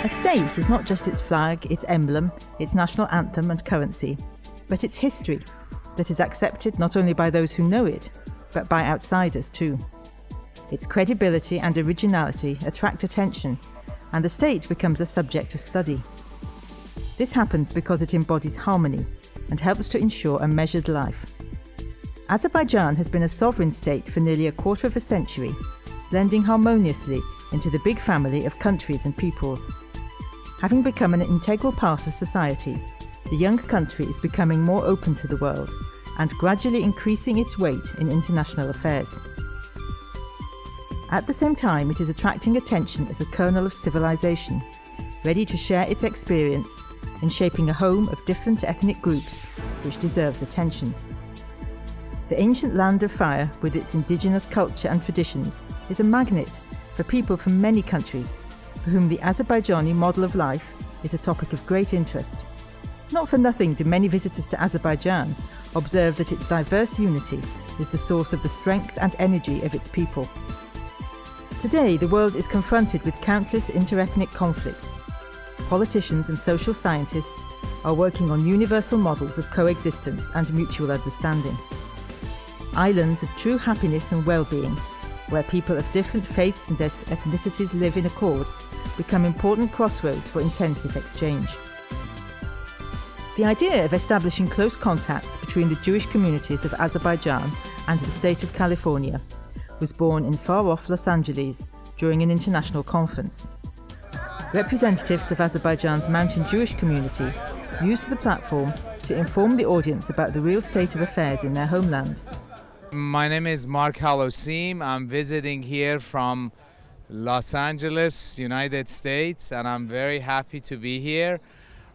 A state is not just its flag, its emblem, its national anthem and currency, but its history that is accepted not only by those who know it, but by outsiders too. Its credibility and originality attract attention, and the state becomes a subject of study. This happens because it embodies harmony and helps to ensure a measured life. Azerbaijan has been a sovereign state for nearly a quarter of a century, blending harmoniously into the big family of countries and peoples. Having become an integral part of society, the young country is becoming more open to the world and gradually increasing its weight in international affairs. At the same time, it is attracting attention as a kernel of civilization, ready to share its experience in shaping a home of different ethnic groups which deserves attention. The ancient land of fire, with its indigenous culture and traditions, is a magnet for people from many countries, for whom the Azerbaijani model of life is a topic of great interest. Not for nothing do many visitors to Azerbaijan observe that its diverse unity is the source of the strength and energy of its people. Today, the world is confronted with countless interethnic conflicts. Politicians and social scientists are working on universal models of coexistence and mutual understanding. Islands of true happiness and well-being, where people of different faiths and ethnicities live in accord, become important crossroads for intensive exchange. The idea of establishing close contacts between the Jewish communities of Azerbaijan and the state of California was born in far-off Los Angeles during an international conference. Representatives of Azerbaijan's mountain Jewish community used the platform to inform the audience about the real state of affairs in their homeland. My name is Mark Halosim. I'm visiting here from Los Angeles, United States, and I'm very happy to be here.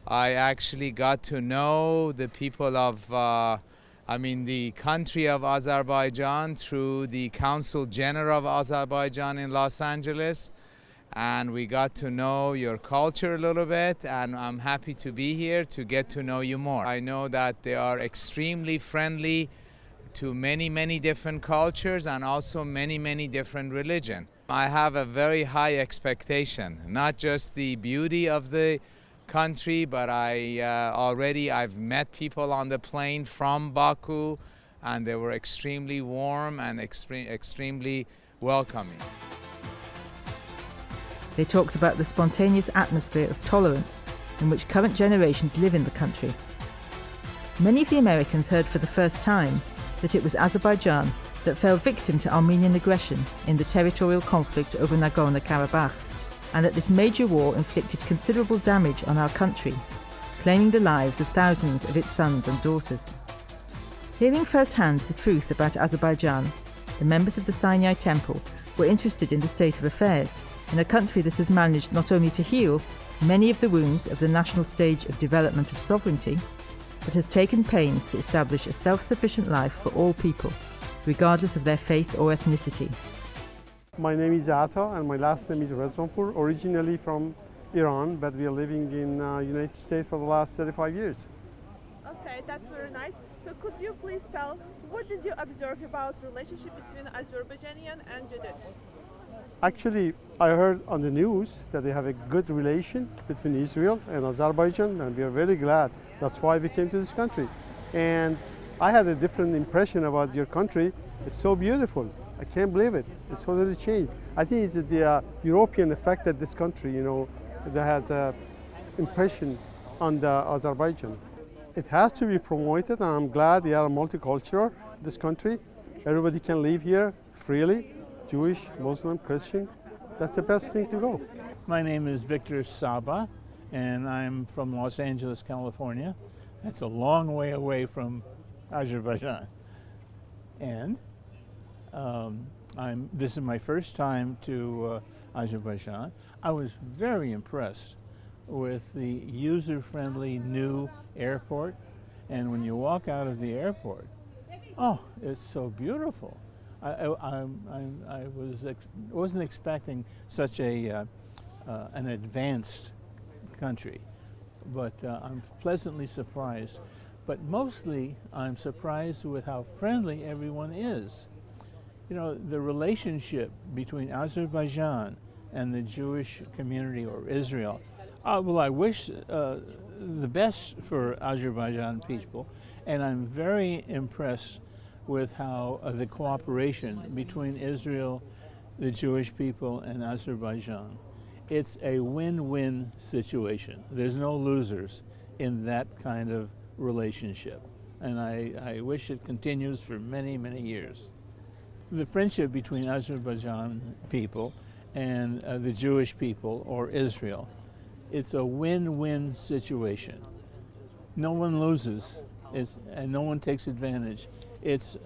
I actually got to know the people of, the country of Azerbaijan through the Consul General of Azerbaijan in Los Angeles, and we got to know your culture a little bit, and I'm happy to be here to get to know you more. I know that they are extremely friendly to many different cultures and also many different religions. I have a very high expectation, not just the beauty of the country, but I've met people on the plane from Baku, and they were extremely warm and extremely welcoming. They talked about the spontaneous atmosphere of tolerance in which current generations live in the country. Many of the Americans heard for the first time that it was Azerbaijan that fell victim to Armenian aggression in the territorial conflict over Nagorno-Karabakh, and that this major war inflicted considerable damage on our country, claiming the lives of thousands of its sons and daughters. Hearing firsthand the truth about Azerbaijan, the members of the Sinai Temple were interested in the state of affairs in a country that has managed not only to heal many of the wounds of the national stage of development of sovereignty, but has taken pains to establish a self-sufficient life for all people, regardless of their faith or ethnicity. My name is Ata and my last name is Rezvanpur, originally from Iran, but we are living in United States for the last 35 years. Okay, that's very nice. So could you please tell, what did you observe about relationship between Azerbaijani and Jewish? Actually, I heard on the news that they have a good relation between Israel and Azerbaijan, and we are very glad. That's why we came to this country. And I had a different impression about your country. It's so beautiful. I can't believe it. It's totally changed. I think it's the European effect that this country, that has an impression on the Azerbaijan. It has to be promoted, and I'm glad they are multicultural, this country. Everybody can live here freely, Jewish, Muslim, Christian. That's the best thing to go. My name is Victor Saba, and I'm from Los Angeles, California. That's a long way away from Azerbaijan. And this is my first time to Azerbaijan. I was very impressed with the user-friendly new airport. And when you walk out of the airport, oh, it's so beautiful. I wasn't expecting such an advanced country, but I'm pleasantly surprised. But mostly, I'm surprised with how friendly everyone is. The relationship between Azerbaijan and the Jewish community or Israel Well, I wish the best for Azerbaijan people, and I'm very impressed with how the cooperation between Israel, the Jewish people, and Azerbaijan. It's a win-win situation. There's no losers in that kind of relationship, and I wish it continues for many, many years. The friendship between Azerbaijan people and the Jewish people, or Israel, it's a win-win situation. No one loses, and no one takes advantage. It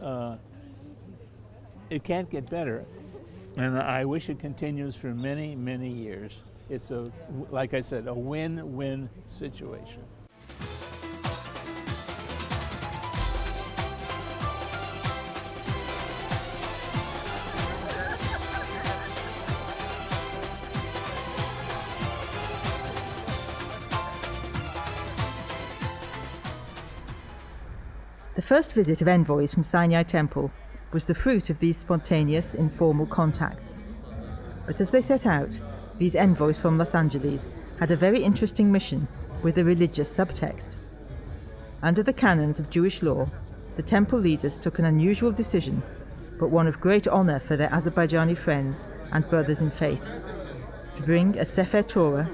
can't get better, and I wish it continues for many, many years. It's like I said, a win-win situation. The first visit of envoys from Sinai Temple was the fruit of these spontaneous, informal contacts. But as they set out, these envoys from Los Angeles had a very interesting mission with a religious subtext. Under the canons of Jewish law, the temple leaders took an unusual decision, but one of great honour for their Azerbaijani friends and brothers in faith, to bring a Sefer Torah,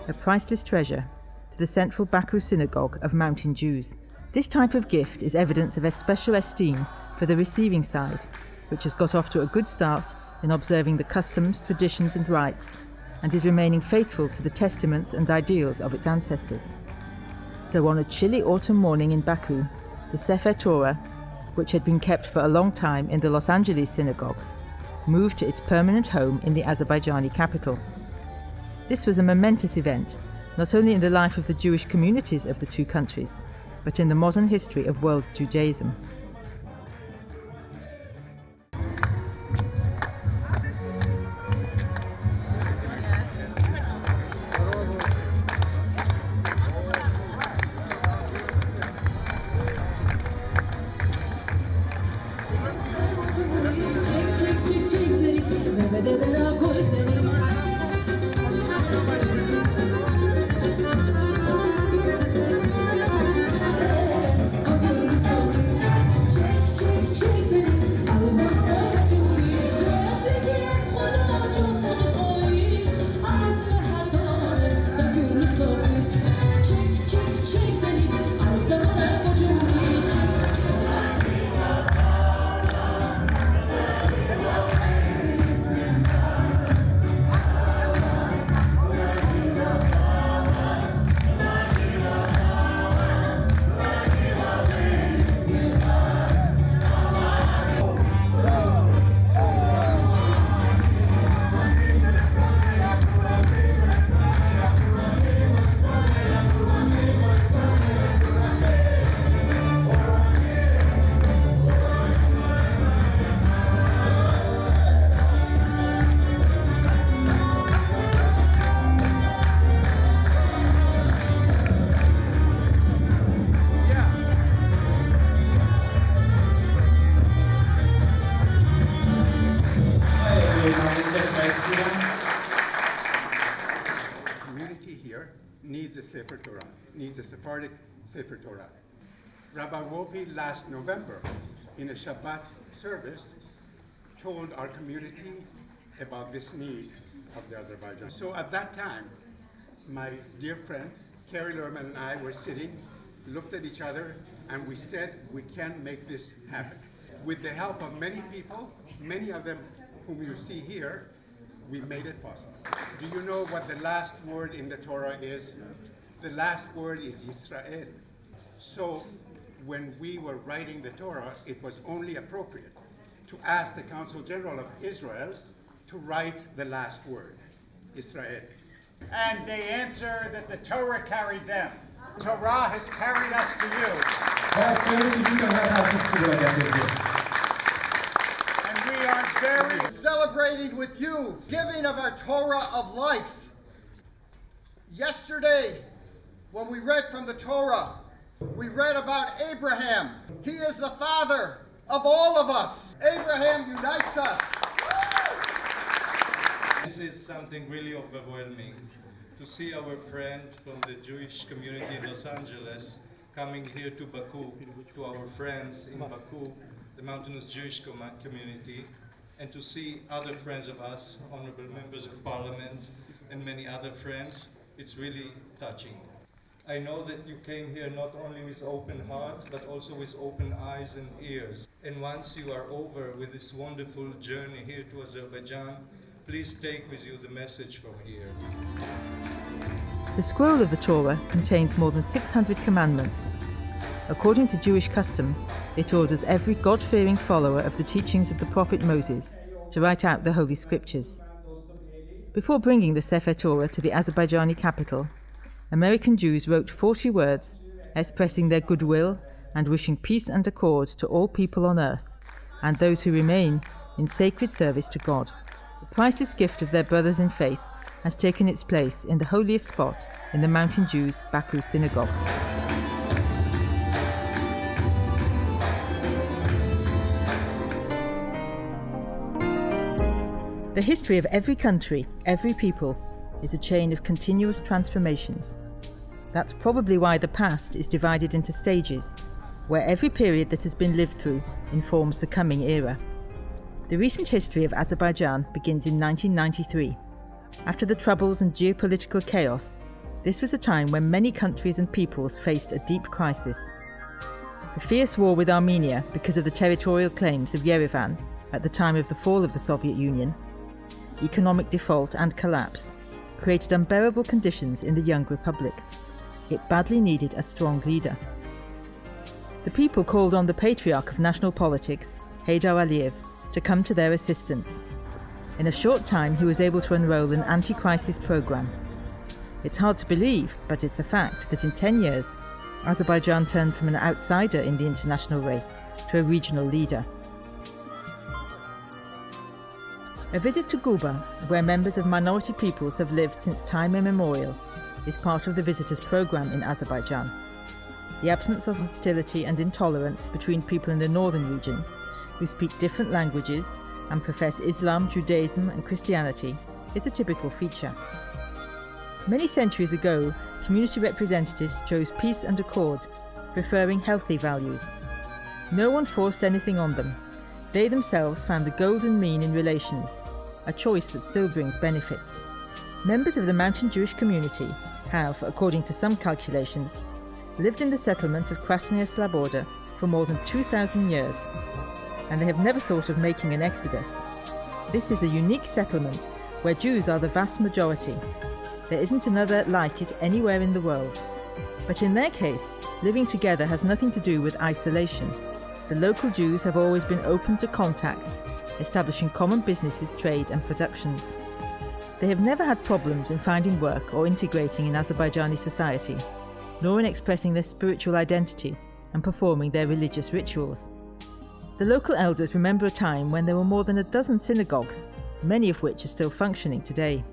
a priceless treasure, to the central Baku synagogue of mountain Jews. This type of gift is evidence of a special esteem for the receiving side, which has got off to a good start in observing the customs, traditions and rites, and is remaining faithful to the testaments and ideals of its ancestors. So on a chilly autumn morning in Baku, the Sefer Torah, which had been kept for a long time in the Los Angeles synagogue, moved to its permanent home in the Azerbaijani capital. This was a momentous event, not only in the life of the Jewish communities of the two countries, but in the modern history of world Judaism. Needs a Sefer Torah, needs a Sephardic Sefer Torah. Rabbi Wopi last November in a Shabbat service told our community about this need of the Azerbaijan. So at that time, my dear friend, Carrie Lerman and I were sitting, looked at each other, and we said, we can make this happen. With the help of many people, many of them whom you see here, we made it possible. Do you know what the last word in the Torah is? The last word is Israel. So when we were writing the Torah, it was only appropriate to ask the Council General of Israel to write the last word, Israel. And they answer that the Torah carried them. Torah has carried us to you. And we are very celebrating with you, giving of our Torah of life. Yesterday, when we read from the Torah, we read about Abraham. He is the father of all of us. Abraham unites us. This is something really overwhelming to see our friend from the Jewish community in Los Angeles coming here to Baku, to our friends in Baku, the mountainous Jewish community, and to see other friends of us, honorable members of parliament, and many other friends. It's really touching. I know that you came here not only with open heart, but also with open eyes and ears. And once you are over with this wonderful journey here to Azerbaijan, please take with you the message from here. The scroll of the Torah contains more than 600 commandments. According to Jewish custom, it orders every God-fearing follower of the teachings of the prophet Moses to write out the Holy Scriptures. Before bringing the Sefer Torah to the Azerbaijani capital, American Jews wrote 40 words expressing their goodwill and wishing peace and accord to all people on earth and those who remain in sacred service to God. The priceless gift of their brothers in faith has taken its place in the holiest spot in the Mountain Jews' Baku synagogue. The history of every country, every people, is a chain of continuous transformations. That's probably why the past is divided into stages, where every period that has been lived through informs the coming era. The recent history of Azerbaijan begins in 1993. After the troubles and geopolitical chaos, this was a time when many countries and peoples faced a deep crisis. The fierce war with Armenia because of the territorial claims of Yerevan at the time of the fall of the Soviet Union, economic default and collapse, created unbearable conditions in the young republic. It badly needed a strong leader. The people called on the patriarch of national politics, Heydar Aliyev, to come to their assistance. In a short time, he was able to unroll an anti-crisis program. It's hard to believe, but it's a fact that in 10 years, Azerbaijan turned from an outsider in the international race to a regional leader. A visit to Quba, where members of minority peoples have lived since time immemorial, is part of the visitors' program in Azerbaijan. The absence of hostility and intolerance between people in the northern region, who speak different languages and profess Islam, Judaism and Christianity, is a typical feature. Many centuries ago, community representatives chose peace and accord, preferring healthy values. No one forced anything on them. They themselves found the golden mean in relations, a choice that still brings benefits. Members of the mountain Jewish community have, according to some calculations, lived in the settlement of Krasnaya Sloboda for more than 2,000 years, and they have never thought of making an exodus. This is a unique settlement where Jews are the vast majority. There isn't another like it anywhere in the world. But in their case, living together has nothing to do with isolation. The local Jews have always been open to contacts, establishing common businesses, trade and productions. They have never had problems in finding work or integrating in Azerbaijani society, nor in expressing their spiritual identity and performing their religious rituals. The local elders remember a time when there were more than a dozen synagogues, many of which are still functioning today.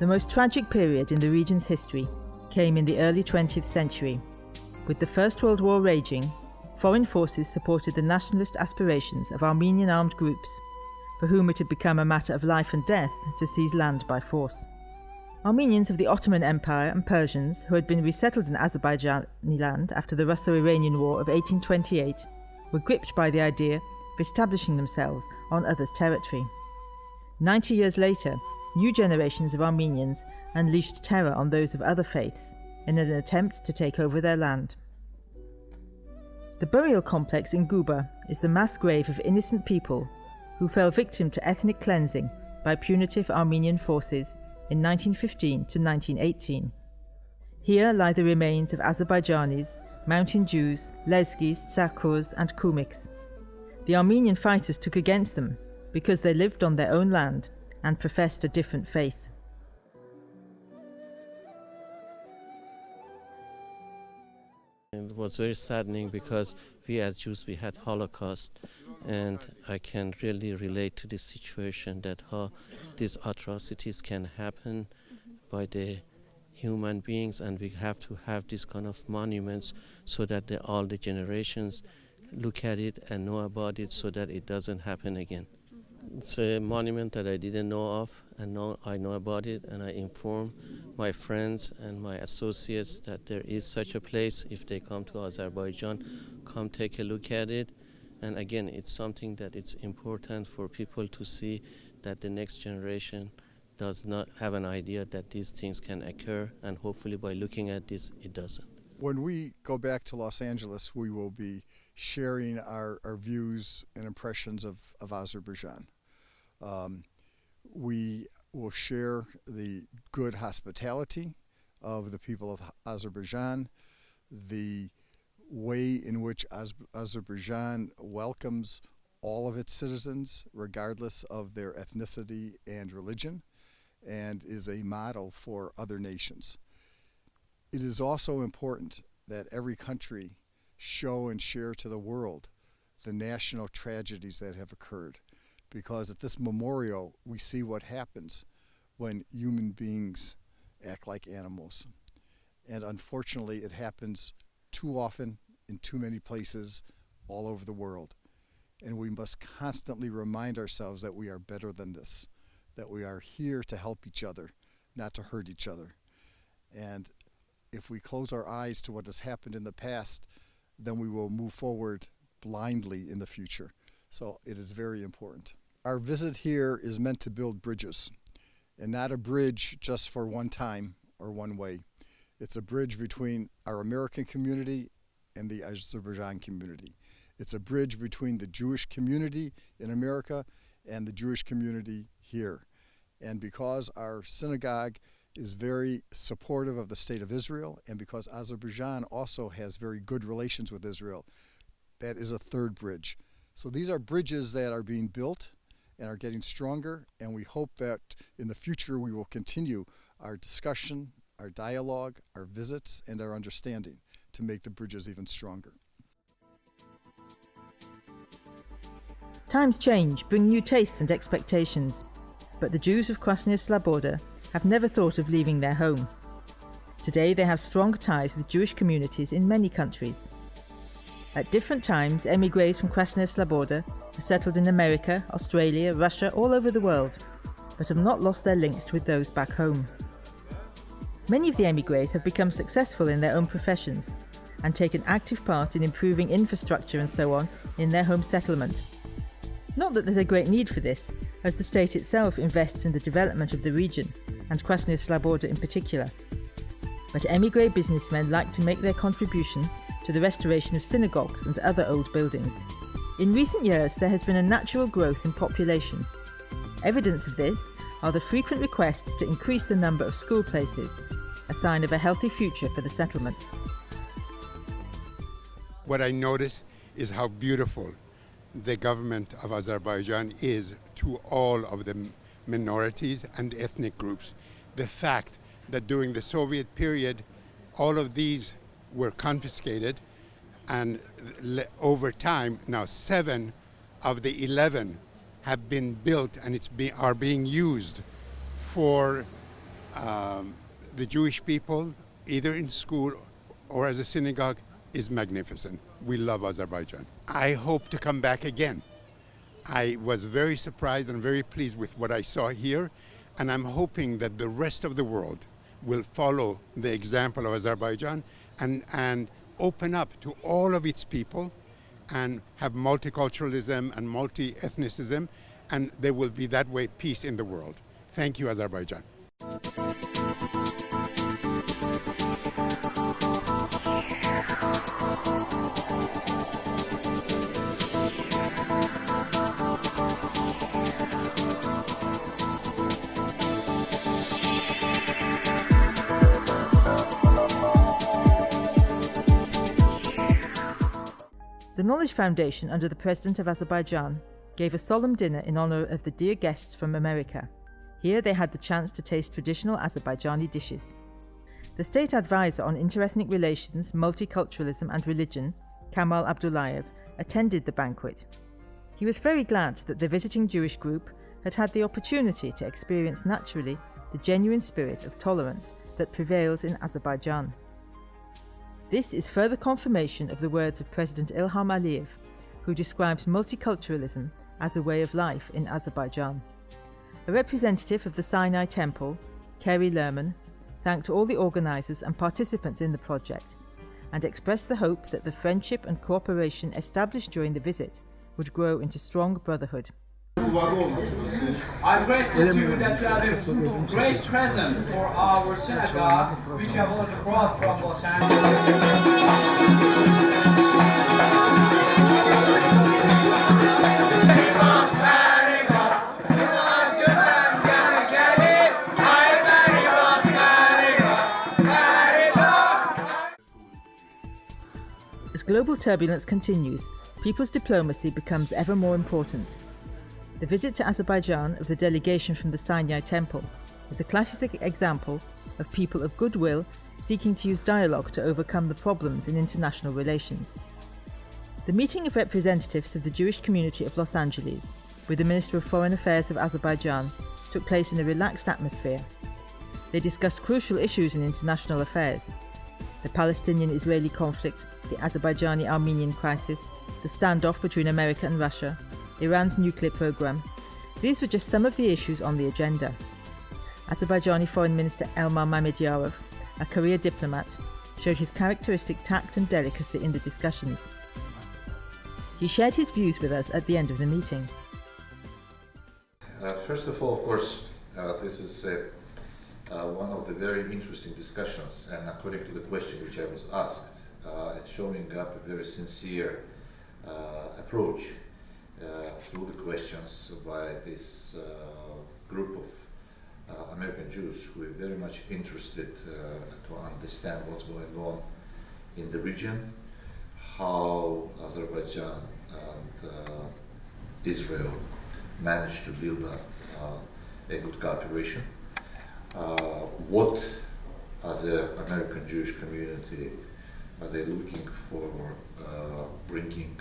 The most tragic period in the region's history came in the early 20th century. With the First World War raging, foreign forces supported the nationalist aspirations of Armenian armed groups, for whom it had become a matter of life and death to seize land by force. Armenians of the Ottoman Empire and Persians, who had been resettled in Azerbaijani land after the Russo-Iranian War of 1828, were gripped by the idea of establishing themselves on others' territory. 90 years later, new generations of Armenians unleashed terror on those of other faiths in an attempt to take over their land. The burial complex in Quba is the mass grave of innocent people who fell victim to ethnic cleansing by punitive Armenian forces in 1915 to 1918. Here lie the remains of Azerbaijanis, Mountain Jews, Lezgis, Tsarkurs and Kumiks. The Armenian fighters took against them because they lived on their own land and professed a different faith. It was very saddening because we as Jews, we had Holocaust, and I can really relate to this situation, that how these atrocities can happen by the human beings, and we have to have this kind of monuments so that all the generations look at it and know about it so that it doesn't happen again. It's a monument that I didn't know of, and now I know about it, and I inform my friends and my associates that there is such a place. If they come to Azerbaijan, come take a look at it. And again, it's something that it's important for people to see, that the next generation does not have an idea that these things can occur, and hopefully by looking at this, it doesn't. When we go back to Los Angeles, we will be sharing our views and impressions of Azerbaijan. We will share the good hospitality of the people of Azerbaijan, the way in which Azerbaijan welcomes all of its citizens, regardless of their ethnicity and religion, and is a model for other nations. It is also important that every country show and share to the world the national tragedies that have occurred, because at this memorial we see what happens when human beings act like animals. And unfortunately it happens too often in too many places all over the world. And we must constantly remind ourselves that we are better than this, that we are here to help each other, not to hurt each other. And if we close our eyes to what has happened in the past, then we will move forward blindly in the future. So it is very important. Our visit here is meant to build bridges, and not a bridge just for one time or one way. It's a bridge between our American community and the Azerbaijan community. It's a bridge between the Jewish community in America and the Jewish community here. And because our synagogue is very supportive of the state of Israel, and because Azerbaijan also has very good relations with Israel, that is a third bridge. So these are bridges that are being built and are getting stronger, and we hope that in the future we will continue our discussion, our dialogue, our visits, and our understanding to make the bridges even stronger. Times change, bring new tastes and expectations, but the Jews of Krasnaya Sloboda have never thought of leaving their home. Today they have strong ties with Jewish communities in many countries. At different times, émigrés from Krasnaya Sloboda have settled in America, Australia, Russia, all over the world, but have not lost their links with those back home. Many of the émigrés have become successful in their own professions and taken active part in improving infrastructure and so on in their home settlement. Not that there's a great need for this, as the state itself invests in the development of the region, and Krasnaya Sloboda in particular. But émigré businessmen like to make their contribution to the restoration of synagogues and other old buildings. In recent years, there has been a natural growth in population. Evidence of this are the frequent requests to increase the number of school places, a sign of a healthy future for the settlement. What I notice is how beautiful the government of Azerbaijan is to all of the minorities and ethnic groups. The fact that during the Soviet period, all of these were confiscated, and over time, now 7 of the 11 have been built and are being used for the Jewish people, either in school or as a synagogue, is magnificent. We love Azerbaijan. I hope to come back again. I was very surprised and very pleased with what I saw here, and I'm hoping that the rest of the world will follow the example of Azerbaijan and open up to all of its people and have multiculturalism and multi-ethnicism, and there will be that way peace in the world. Thank you, Azerbaijan. The Knowledge Foundation, under the President of Azerbaijan, gave a solemn dinner in honor of the dear guests from America. Here they had the chance to taste traditional Azerbaijani dishes. The State Advisor on Interethnic Relations, Multiculturalism and Religion, Kamal Abdullayev, attended the banquet. He was very glad that the visiting Jewish group had had the opportunity to experience naturally the genuine spirit of tolerance that prevails in Azerbaijan. This is further confirmation of the words of President Ilham Aliyev, who describes multiculturalism as a way of life in Azerbaijan. A representative of the Sinai Temple, Kerry Lerman, thanked all the organisers and participants in the project and expressed the hope that the friendship and cooperation established during the visit would grow into strong brotherhood. I'm grateful to you that you are a great present for our synagogue, which I was brought from Los As global turbulence continues, people's diplomacy becomes ever more important. The visit to Azerbaijan of the delegation from the Sinai Temple is a classic example of people of goodwill seeking to use dialogue to overcome the problems in international relations. The meeting of representatives of the Jewish community of Los Angeles with the Minister of Foreign Affairs of Azerbaijan took place in a relaxed atmosphere. They discussed crucial issues in international affairs: the Palestinian-Israeli conflict, the Azerbaijani-Armenian crisis, the standoff between America and Russia, Iran's nuclear program. These were just some of the issues on the agenda. Azerbaijani Foreign Minister Elmar Mamediyarov, a career diplomat, showed his characteristic tact and delicacy in the discussions. He shared his views with us at the end of the meeting. First of all, of course, this is one of the very interesting discussions, and according to the question which I was asked, it's showing up a very sincere approach through the questions by this group of American Jews who are very much interested to understand what's going on in the region, how Azerbaijan and Israel managed to build up a good cooperation, what as an American Jewish community are they looking for bringing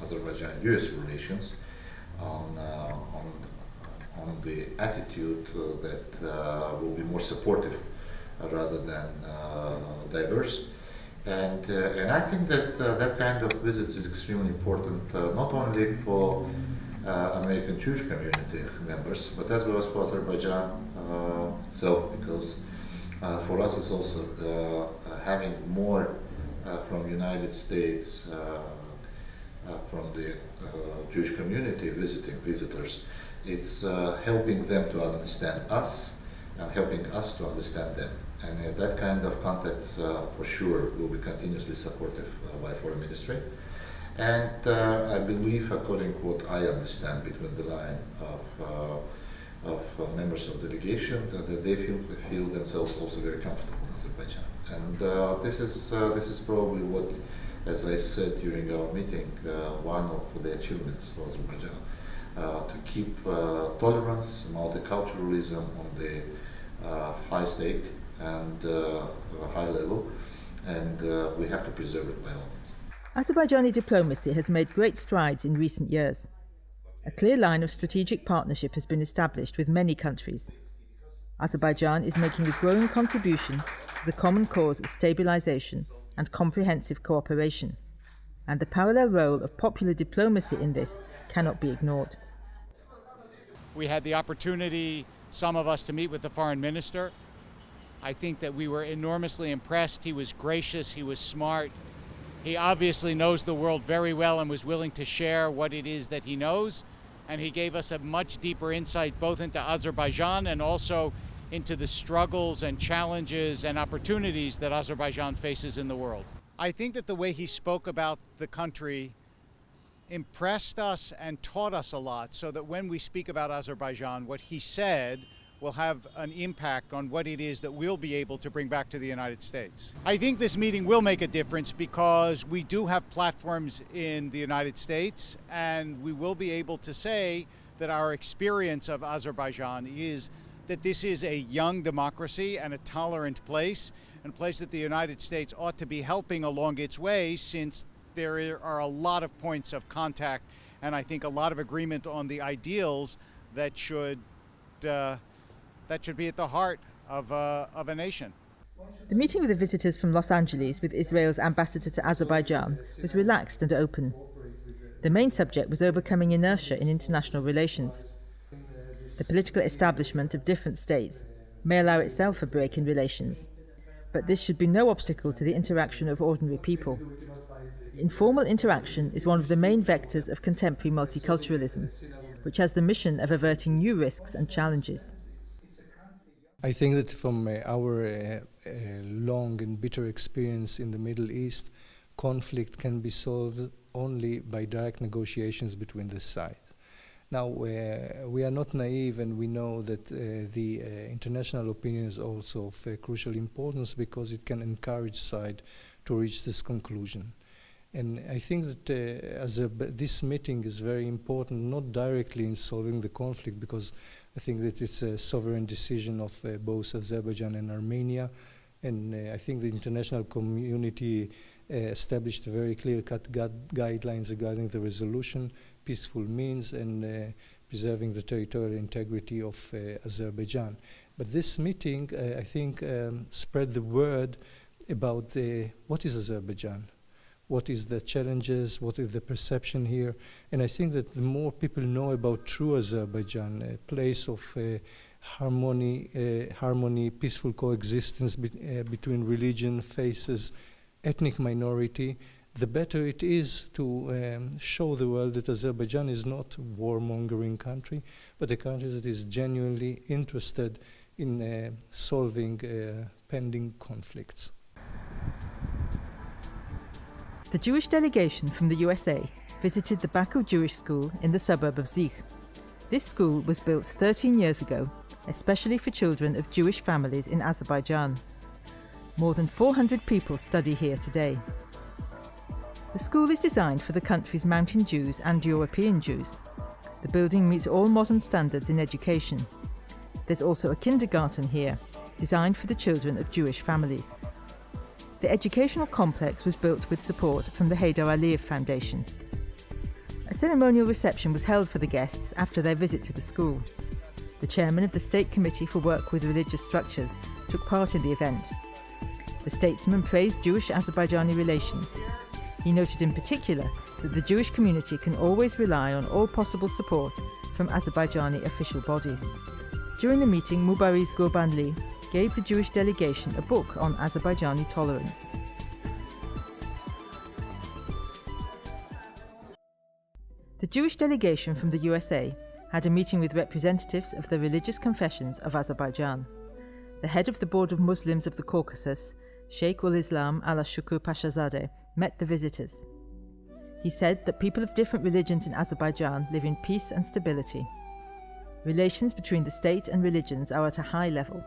Azerbaijan-US relations on the attitude that will be more supportive rather than diverse. And I think that that kind of visits is extremely important, not only for American Jewish community members, but as well as for Azerbaijan itself, because for us it's also having more from United States, from the Jewish community visiting visitors. It's helping them to understand us and helping us to understand them. And that kind of context for sure will be continuously supportive by Foreign Ministry. And I believe, according to what I understand between the line of members of delegation, that they feel themselves also very comfortable in Azerbaijan. And this is probably what, as I said during our meeting, one of the achievements for Azerbaijan, to keep tolerance, multiculturalism on the high stake and high level, and we have to preserve it by all means. Azerbaijani diplomacy has made great strides in recent years. A clear line of strategic partnership has been established with many countries. Azerbaijan is making a growing contribution to the common cause of stabilization and comprehensive cooperation, and the parallel role of popular diplomacy in this cannot be ignored. We had the opportunity, some of us, to meet with the foreign minister. I think that we were enormously impressed. He was gracious, he was smart. He obviously knows the world very well and was willing to share what it is that he knows. And he gave us a much deeper insight both into Azerbaijan and also into the struggles and challenges and opportunities that Azerbaijan faces in the world. I think that the way he spoke about the country impressed us and taught us a lot, so that when we speak about Azerbaijan, what he said will have an impact on what it is that we'll be able to bring back to the United States. I think this meeting will make a difference because we do have platforms in the United States, and we will be able to say that our experience of Azerbaijan is that this is a young democracy and a tolerant place, and a place that the United States ought to be helping along its way, since there are a lot of points of contact and I think a lot of agreement on the ideals that should be at the heart of a nation. The meeting with the visitors from Los Angeles with Israel's ambassador to Azerbaijan was relaxed and open. The main subject was overcoming inertia in international relations. The political establishment of different states may allow itself a break in relations, but this should be no obstacle to the interaction of ordinary people. Informal interaction is one of the main vectors of contemporary multiculturalism, which has the mission of averting new risks and challenges. I think that from our long and bitter experience in the Middle East, conflict can be solved only by direct negotiations between the sides. Now, we are not naive, and we know that the international opinion is also of crucial importance because it can encourage sides to reach this conclusion. And I think that this meeting is very important, not directly in solving the conflict, because I think that it's a sovereign decision of both Azerbaijan and Armenia. And I think the international community established very clear-cut guidelines regarding the resolution, peaceful means, and preserving the territorial integrity of Azerbaijan. But this meeting, I think, spread the word about what is Azerbaijan, what is the challenges, what is the perception here. And I think that the more people know about true Azerbaijan, a place of harmony, peaceful coexistence between religion, faiths, ethnic minority, the better it is to show the world that Azerbaijan is not a warmongering country, but a country that is genuinely interested in solving pending conflicts. The Jewish delegation from the USA visited the Baku Jewish School in the suburb of Zich. This school was built 13 years ago, especially for children of Jewish families in Azerbaijan. More than 400 people study here today. The school is designed for the country's mountain Jews and European Jews. The building meets all modern standards in education. There's also a kindergarten here, designed for the children of Jewish families. The educational complex was built with support from the Heydar Aliyev Foundation. A ceremonial reception was held for the guests after their visit to the school. The chairman of the State Committee for Work with Religious Structures took part in the event. The statesman praised Jewish-Azerbaijani relations. He noted in particular that the Jewish community can always rely on all possible support from Azerbaijani official bodies. During the meeting, Mubariz Gurbanli gave the Jewish delegation a book on Azerbaijani tolerance. The Jewish delegation from the USA had a meeting with representatives of the religious confessions of Azerbaijan. The head of the Board of Muslims of the Caucasus, Sheikh ul-Islam Ala Shukur Pashazadeh, met the visitors. He said that people of different religions in Azerbaijan live in peace and stability. Relations between the state and religions are at a high level.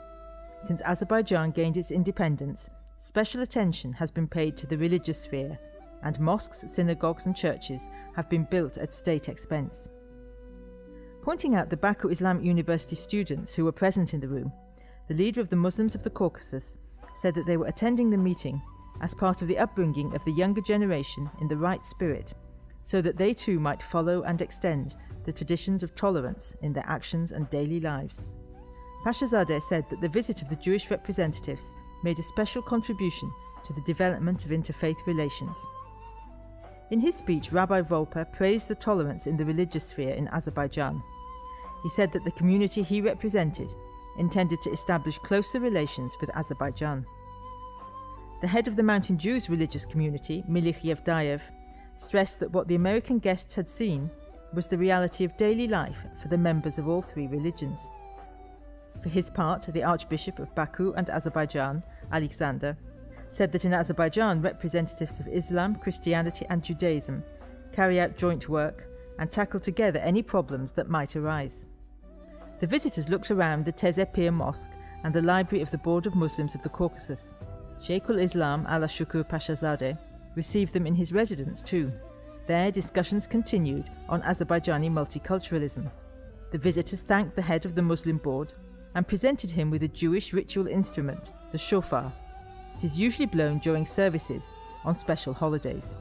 Since Azerbaijan gained its independence, special attention has been paid to the religious sphere, and mosques, synagogues and churches have been built at state expense. Pointing out the Baku Islamic University students who were present in the room, the leader of the Muslims of the Caucasus said that they were attending the meeting as part of the upbringing of the younger generation in the right spirit, so that they too might follow and extend the traditions of tolerance in their actions and daily lives. Pashazadeh said that the visit of the Jewish representatives made a special contribution to the development of interfaith relations. In his speech, Rabbi Volpa praised the tolerance in the religious sphere in Azerbaijan. He said that the community he represented intended to establish closer relations with Azerbaijan. The head of the Mountain Jews religious community, Milich Yevdayev, stressed that what the American guests had seen was the reality of daily life for the members of all three religions. For his part, the Archbishop of Baku and Azerbaijan, Alexander, said that in Azerbaijan representatives of Islam, Christianity and Judaism carry out joint work and tackle together any problems that might arise. The visitors looked around the Tezepir Mosque and the library of the Board of Muslims of the Caucasus. Sheikh ul-Islam Ala Shukur Pashazadeh received them in his residence too. There, discussions continued on Azerbaijani multiculturalism. The visitors thanked the head of the Muslim board and presented him with a Jewish ritual instrument, the shofar. It is usually blown during services on special holidays.